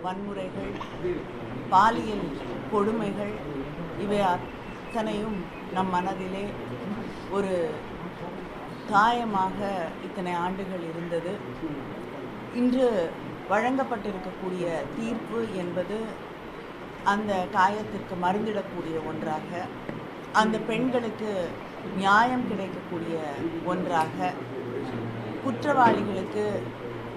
வன்முறைகள், பாலியல் கொடுமைகள் இவை அத்தனையும் நம் மனதிலே ஒரு காயமாக இத்தனை ஆண்டுகள் இருந்தது. இன்று வழங்கப்பட்டிருக்கக்கூடிய தீர்ப்பு என்பது அந்த காயத்திற்கு மருந்திடக்கூடிய ஒன்றாக, அந்த பெண்களுக்கு நியாயம் கிடைக்கக்கூடிய ஒன்றாக, குற்றவாளிகளுக்கு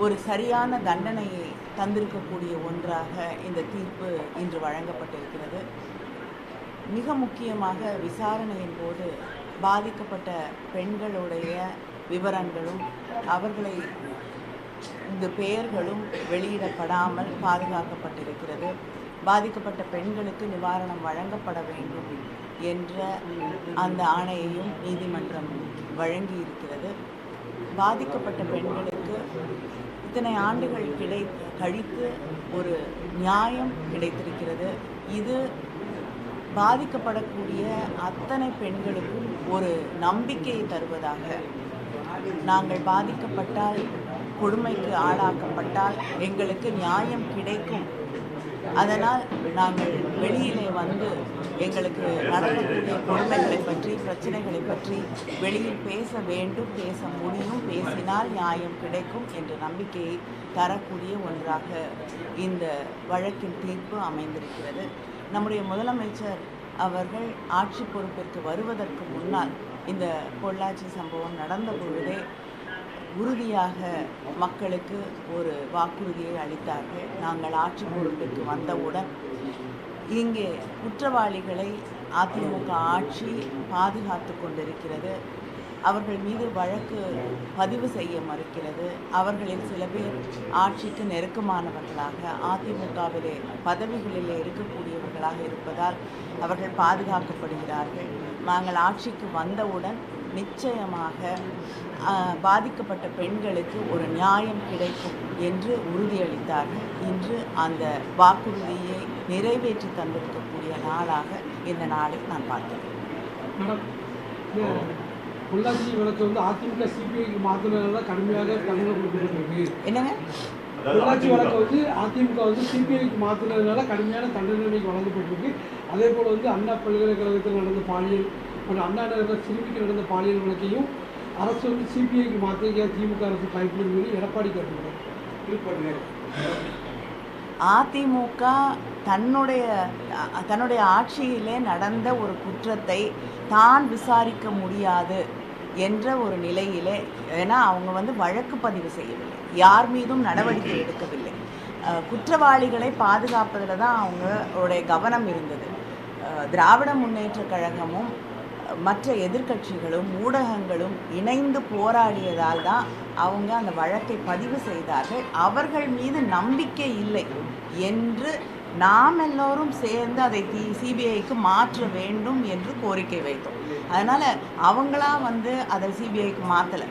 ஒரு சரியான தண்டனையை தந்திருக்கக்கூடிய ஒன்றாக இந்த தீர்ப்பு இன்று வழங்கப்பட்டிருக்கிறது. மிக முக்கியமாக விசாரணையின் போது பாதிக்கப்பட்ட பெண்களுடைய விவரங்களும் அவர்களை இந்த பெயர்களும் வெளியிடப்படாமல் பாதுகாக்கப்பட்டிருக்கிறது. பாதிக்கப்பட்ட பெண்களுக்கு நிவாரணம் வழங்கப்பட வேண்டும் என்ற அந்த ஆணையையும் நீதிமன்றம் வழங்கியிருக்கிறது. பாதிக்கப்பட்ட பெண்களுக்கு இத்தனை ஆண்டுகள் கழித்து ஒரு நியாயம் கிடைத்திருக்கிறது. இது பாதிக்கப்படக்கூடிய அத்தனை பெண்களுக்கும் ஒரு நம்பிக்கையை தருவதாக, நாங்கள் பாதிக்கப்பட்டால், கொடுமைக்கு ஆளாக்கப்பட்டால் எங்களுக்கு நியாயம் கிடைக்கும், அதனால் நாங்கள் வெளியிலே வந்து எங்களுக்கு நடக்கக்கூடிய கொடுமைகளை பற்றி, பிரச்சனைகளை பற்றி வெளியில் பேச வேண்டும், பேச முடியும், பேசினால் நியாயம் கிடைக்கும் என்ற நம்பிக்கையை தரக்கூடிய ஒன்றாக இந்த வழக்கின் தீர்ப்பு அமைந்திருக்கிறது. நம்முடைய முதலமைச்சர் அவர்கள் ஆட்சி பொறுப்பிற்கு வருவதற்கு முன்னால் இந்த பொள்ளாச்சி சம்பவம் நடந்த பொழுதே உறுதியாக மக்களுக்கு ஒரு வாக்குறுதியை அளித்தார்கள். நாங்கள் ஆட்சி பொறுப்பிற்கு வந்தவுடன் இங்கே குற்றவாளிகளை அதிமுக ஆட்சி பாதுகாத்து கொண்டிருக்கிறது, அவர்கள் மீது வழக்கு பதிவு செய்ய மறுக்கிறது, அவர்களில் சில பேர் ஆட்சிக்கு நெருக்கமானவர்களாக அதிமுகவிலே பதவிகளிலே இருக்கக்கூடியவர்களாக இருப்பதால் அவர்கள் பாதுகாக்கப்படுகிறார்கள். நாங்கள் ஆட்சிக்கு வந்தவுடன் நிச்சயமாக பாதிக்கப்பட்ட பெண்களுக்கு ஒரு நியாயம் கிடைக்கும் என்று உறுதியளித்தார்கள். இன்று அந்த வாக்குறுதியை நிறைவேற்றி தந்திருக்கக்கூடிய நாளாக இந்த நாளை நான் பார்த்தேன். பொள்ளாச்சி வழக்கு வந்து அதிமுக சிபிஐக்கு மாற்றினால கடுமையாக தண்டனை கொடுக்கப்பட்டிருக்கு. என்னங்க? பொள்ளாச்சி வழக்கு வந்து அதிமுக வந்து சிபிஐக்கு மாற்றினதுனால கடுமையான தண்டனை வழங்கப்பட்டிருக்கு. அதே போல் வந்து அண்ணா பல்கலைக்கழகத்தில் நடந்த பாலியல் மற்றும் அண்ணா நகரில் சிறுமிக்கு நடந்த பாலியல் வழக்கையும் அரசு வந்து சிபிஐக்கு மாற்ற திமுக அரசு பைப்பில் மீறி எடப்பாடி கேட்டுள்ளார். அதிமுக தன்னுடைய ஆட்சியிலே நடந்த ஒரு குற்றத்தை தான் விசாரிக்க முடியாது என்ற ஒரு நிலையிலே, ஏன்னா அவங்க வந்து வழக்கு பதிவு செய்யவில்லை, யார் மீதும் நடவடிக்கை எடுக்கவில்லை, குற்றவாளிகளை பாதுகாப்பதில் தான் அவங்களுடைய கவனம் இருந்தது. திராவிட முன்னேற்ற கழகமும் மற்ற எதிர்க்கட்சிகளும் ஊடகங்களும் இணைந்து போராடியதால் தான் அவங்க அந்த வழக்கை பதிவு செய்தார்கள். அவர்கள் மீது நம்பிக்கை இல்லை என்று நாம் எல்லோரும் சேர்ந்து அதை சிபிஐக்கு மாற்ற வேண்டும் என்று கோரிக்கை வைத்தோம். அதனால் அவங்களா வந்து அதை சிபிஐக்கு மாற்றலை,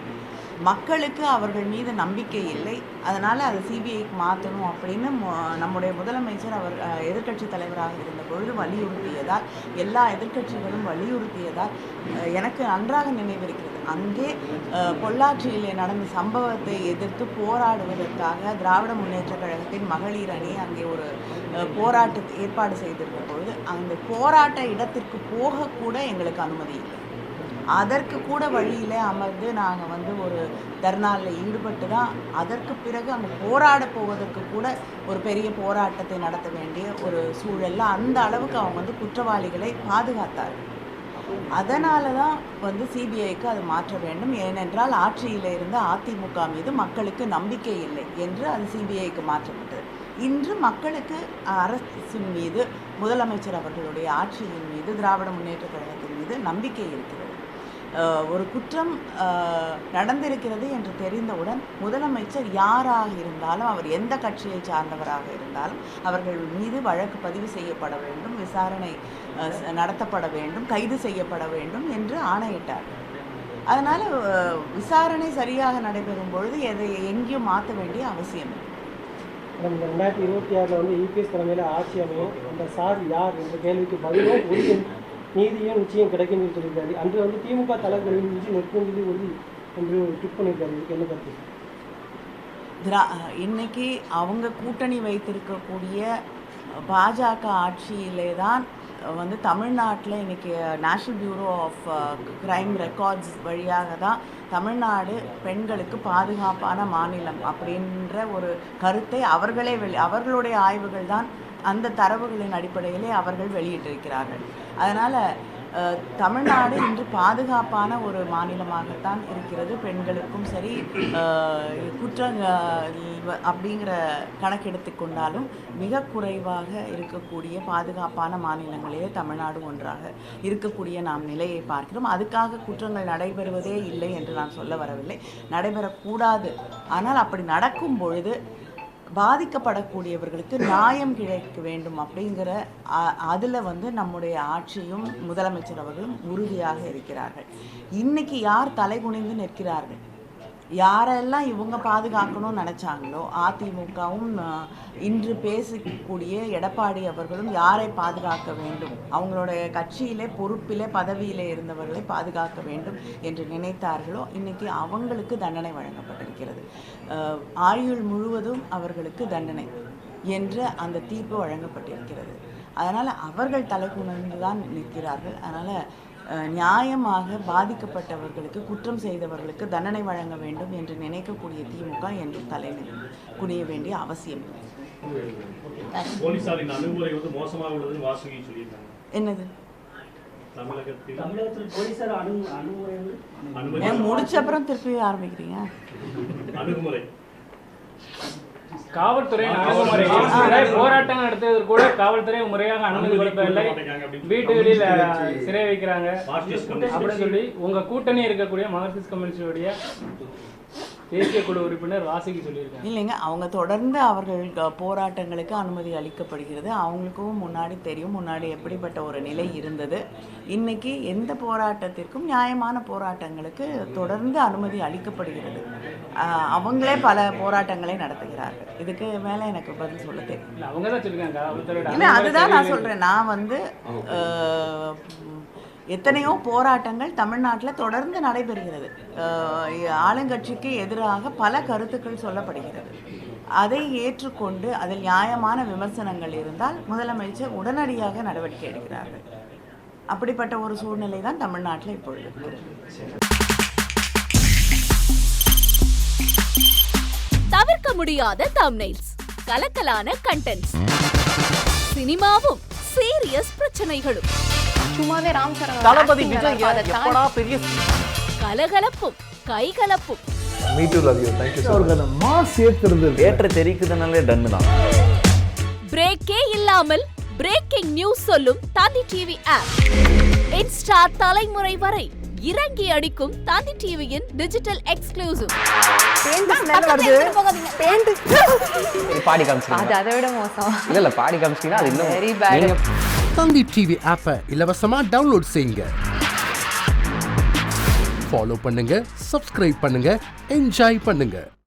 மக்களுக்கு அவர்கள் மீது நம்பிக்கை இல்லை, அதனால் அதை சிபிஐக்கு மாற்றணும் அப்படின்னு நம்முடைய முதலமைச்சர் அவர் எதிர்க்கட்சி தலைவராக இருந்த பொழுது வலியுறுத்தியதால், எல்லா எதிர்க்கட்சிகளும் வலியுறுத்தியதால் எனக்கு நன்றாக நினைவிருக்கிறது. அங்கே பொள்ளாச்சியிலே நடந்த சம்பவத்தை எதிர்த்து போராடுவதற்காக திராவிட முன்னேற்ற கழகத்தின் மகளிர் அணி அங்கே ஒரு போராட்டத்தை ஏற்பாடு செய்திருந்த பொழுது அந்த போராட்ட இடத்திற்கு போகக்கூட எங்களுக்கு அனுமதி இல்லை. அதற்கு கூட வழியில் அமர்ந்து நாங்கள் வந்து ஒரு தர்ணாவில் ஈடுபட்டு தான் அதற்கு பிறகு அங்கே போராட போவதற்கு கூட ஒரு பெரிய போராட்டத்தை நடத்த வேண்டிய ஒரு சூழலில் அந்த அளவுக்கு அவங்க வந்து குற்றவாளிகளை பாதுகாத்தார்கள். அதனால தான் வந்து சிபிஐக்கு அது மாற்ற வேண்டும், ஏனென்றால் ஆட்சியில் இருந்த அதிமுக மீது மக்களுக்கு நம்பிக்கை இல்லை என்று அது சிபிஐக்கு மாற்றப்பட்டது. இன்று மக்களுக்கு அரசின் மீது, முதலமைச்சர் அவர்களுடைய ஆட்சியின் மீது, திராவிட முன்னேற்ற கழகத்தின் மீது நம்பிக்கை இருக்கிறது. ஒரு குற்றம் நடந்திருக்கிறது என்று தெரிந்தவுடன் முதலமைச்சர் யாராக இருந்தாலும், அவர் எந்த கட்சியை சார்ந்தவராக இருந்தாலும் அவர்கள் மீது வழக்கு பதிவு செய்யப்பட வேண்டும், விசாரணை நடத்தப்பட வேண்டும், கைது செய்யப்பட வேண்டும் என்று ஆணையிட்டார். அதனால் விசாரணை சரியாக நடைபெறும் பொழுது எதை எங்கேயும் மாற்ற வேண்டிய அவசியம் இல்லை. 2026 வந்து இபிஎஸ் தலைமையில் ஆட்சி அமையும், அந்த சார் யார் என்ற கேள்விக்கு பதிலும் உறுதி நீதியும் நிச்சயம் கிடைக்கும் என்று சொல்லியிருக்காரு. அன்று வந்து திமுக தலைவர்களின் நிதி நெருக்கடி உறுதி என்று ட்விட் பண்ணியிருக்காரு. என்ன கருத்து? இன்னைக்கு அவங்க கூட்டணி வைத்திருக்கக்கூடிய பாஜக ஆட்சியிலே தான் வந்து தமிழ்நாட்டில் இன்றைக்கி national bureau of crime records வழியாக தான் தமிழ்நாடு பெண்களுக்கு பாதுகாப்பான மாநிலம் அப்படின்ற ஒரு கருத்தை அவர்களே அவர்களுடைய ஆய்வுகள் தான் அந்த தரவுகளின் அடிப்படையிலே அவர்கள் வெளியிட்டிருக்கிறார்கள். அதனால் தமிழ்நாடு இன்று பாதுகாப்பான ஒரு மாநிலமாகத்தான் இருக்கிறது. பெண்களுக்கும் சரி அப்படிங்கிற கணக்கெடுத்து கொண்டாலும் மிக குறைவாக இருக்கக்கூடிய பாதுகாப்பான மாநிலங்களிலே தமிழ்நாடு ஒன்றாக இருக்கக்கூடிய நாம் நிலையை பார்க்கிறோம். அதுக்காக குற்றங்கள் நடைபெறுவதே இல்லை என்று நான் சொல்ல வரவில்லை, நடைபெறக்கூடாது. ஆனால் அப்படி நடக்கும் பொழுது பாதிக்கப்படக்கூடியவர்களுக்கு நியாயம் கிடைக்க வேண்டும் அப்படிங்கிற அதில் வந்து நம்முடைய ஆட்சியும் முதலமைச்சர் அவர்களும் உறுதியாக இருக்கிறார்கள். இன்னைக்கு யார் தலைகுனிந்து நிற்கிறார்கள், யாரெல்லாம் இவங்க பாதுகாக்கணும்னு நினச்சாங்களோ அதிமுகவும் இன்று பேசக்கூடிய எடப்பாடி அவர்களும் யாரை பாதுகாக்க வேண்டும், அவங்களுடைய கட்சியிலே பொறுப்பிலே பதவியிலே இருந்தவர்களை பாதுகாக்க வேண்டும் என்று நினைத்தார்களோ இன்னைக்கு அவங்களுக்கு தண்டனை வழங்கப்பட்டிருக்கிறது. ஆயுள் முழுவதும் அவர்களுக்கு தண்டனை என்ற அந்த தீர்ப்பு வழங்கப்பட்டிருக்கிறது. அதனால் அவர்கள் தலைகுனிந்து தான் நிற்கிறார்கள். அதனால் நியாயமாக பாதிக்கப்பட்டவர்களுக்கு, குற்றம் செய்தவர்களுக்கு தண்டனை வழங்க வேண்டும் என்று நினைக்கக்கூடிய திமுக என்றும் தலைநிலை குனிய வேண்டிய அவசியம் இல்லை. போலீசாரின் அணுகுமுறை வந்து மோசமாக உள்ளதுன்னு வாசுகி சொல்லியிருக்காங்க. என்னது தமிழகத்தில் போலீசார் அணுகுமுறை முடிச்ச அப்புறம் திருப்பி ஆரம்பிக்கிறீங்க? அணுகுமுறை காவல்துறையின் அணுகுமுறை போராட்டம் நடத்துவதற்கு கூட காவல்துறை முறையாக அனுமதி கொடுப்பதில்லை, வீட்டுகளில் சிறை வைக்கிறாங்க அப்படின்னு சொல்லி உங்க கூட்டணி இருக்கக்கூடிய மார்க்சிஸ்ட் கம்யூனிஸ்டுடைய தேசிய குழு உறுப்பினர் வாசுகி சொல்லியிருக்காங்க. இல்லைங்க, அவங்க தொடர்ந்து அவர்கள் போராட்டங்களுக்கு அனுமதி அளிக்கப்படுகிறது. அவங்களுக்கும் முன்னாடி தெரியும் முன்னாடி எப்படிப்பட்ட ஒரு நிலை இருந்தது. இன்னைக்கு எந்த போராட்டத்திற்கும் நியாயமான போராட்டங்களுக்கு தொடர்ந்து அனுமதி அளிக்கப்படுகிறது. அவங்களே பல போராட்டங்களை நடத்துகிறார்கள். இதுக்கு மேலே எனக்கு பதில் சொல்ல தெரியும். அவங்க தான் சொல்லியிருக்காங்க. இல்லை, அதுதான் நான் சொல்கிறேன். நான் வந்து எத்தனையோ போராட்டங்கள் தமிழ்நாட்டில் தொடர்ந்து நடைபெறுகிறது. ஆளுங்கட்சிக்கு எதிராக பல கருத்துக்கள் சொல்லப்படுகிறது. அதை ஏற்றுக்கொண்டு அதில் நியாயமான விமர்சனங்கள் இருந்தால் முதலமைச்சர் உடனடியாக நடவடிக்கை எடுக்கிறார்கள். அப்படிப்பட்ட ஒரு சூழ்நிலை தான் தமிழ்நாட்டில் இப்பொழுது இருக்கிறது. தவிர்க்க முடியாத தம்ப்நெயில்ஸ், கலக்கலான கண்டென்ட்ஸ், சினிமாவும் சீரியஸ் பிரச்சனைகளும், சும்மாவே ராம் சரண் தளபதி விஜய் எப்படா பெரிய கலகலப்பும் கைகலப்பும். Me too love you. Thank you. அவருக்கு அந்த மாஸ் ஏத்துறது ஏற்ற தெரிக்குதுனாலே டன் தான். பிரேக்கே இல்லாமல் பிரேக்கிங் நியூஸ் சொல்லும் தந்தி டிவி ஆப். இன்ஸ்டா தலைமுறை வரை இறங்கி அடிக்கும் தந்தி டிவியின் டிஜிட்டல் எக்ஸ்க்ளூசிவ். பாடி காமிச்சீங்க, அது அதை விட மோசம். இல்ல பாடி காமிச்சீங்கன்னா அது இன்னும் வெரி பேட். தந்தி டிவி ஆப்பை இலவசமா டவுன்லோட் செய்யுங்க, ஃபாலோ பண்ணுங்க, சப்ஸ்கிரைப் பண்ணுங்க, என்ஜாய் பண்ணுங்க.